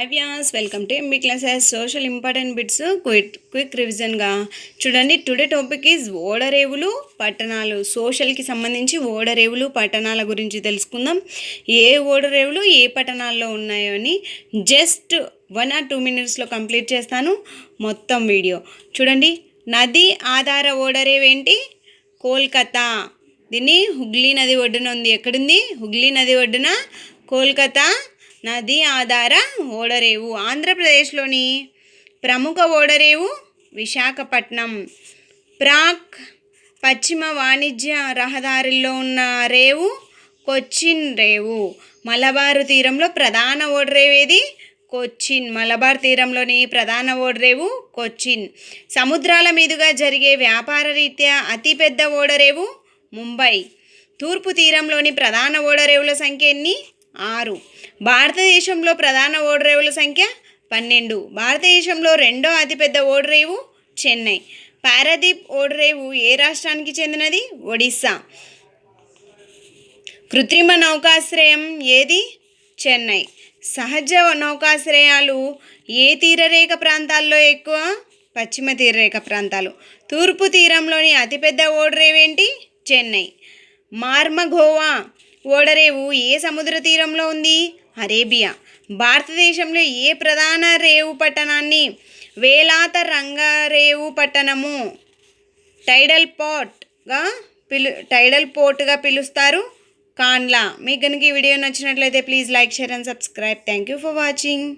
Hi వ్యాస్ welcome to MB classes social important bits quick రివిజన్గా చూడండి. టుడే టాపిక్ ఈజ్ ఓడరేవులు పట్టణాలు. సోషల్కి సంబంధించి ఓడరేవులు పట్టణాల గురించి తెలుసుకుందాం. ఏ ఓడరేవులు ఏ పట్టణాల్లో ఉన్నాయో అని జస్ట్ 1 or 2 minutesలో కంప్లీట్ చేస్తాను మొత్తం వీడియో చూడండి. నది ఆధార ఓడరేవు ఏంటి? కోల్కతా. దీన్ని హుగ్లీ నది ఒడ్డున ఉంది. ఎక్కడుంది? హుగ్లీ నది ఒడ్డున కోల్కతా నది ఆధార ఓడరేవు. ఆంధ్రప్రదేశ్లోని ప్రముఖ ఓడరేవు విశాఖపట్నం. ప్రాక్ పశ్చిమ వాణిజ్య రహదారిలో ఉన్న రేవు కొచ్చిన్ రేవు. మలబారు తీరంలో ప్రధాన ఓడరేవు ఏది? కొచ్చిన్. మలబార్ తీరంలోని ప్రధాన ఓడరేవు కొచ్చిన్. సముద్రాల మీదుగా జరిగే వ్యాపార రీత్యా అతిపెద్ద ఓడరేవు ముంబై. తూర్పు తీరంలోని ప్రధాన ఓడరేవుల సంఖ్య ఎన్ని? 6. భారతదేశంలో ప్రధాన ఓడరేవుల సంఖ్య 12. భారతదేశంలో రెండో అతిపెద్ద ఓడరేవు చెన్నై. పారాదీప్ ఓడరేవు ఏ రాష్ట్రానికి చెందినది? ఒడిస్సా. కృత్రిమ నౌకాశ్రయం ఏది? చెన్నై. సహజ నౌకాశ్రయాలు ఏ తీరరేఖ ప్రాంతాల్లో ఎక్కువ? పశ్చిమ తీరరేఖ ప్రాంతాలు. తూర్పు తీరంలోని అతిపెద్ద ఓడరేవు ఏంటి? చెన్నై. మార్మగోవా ఓడరేవు ఏ సముద్ర తీరంలో ఉంది? అరేబియా. భారతదేశంలో ఏ ప్రధాన రేవు పట్టణాన్ని వేలాత రంగారేవు పట్టణము టైడల్ పోర్ట్గా పిలుస్తారు? కాండ్లా. మీకు కనుక ఈ వీడియో నచ్చినట్లయితే please like, share and subscribe. Thank you for watching.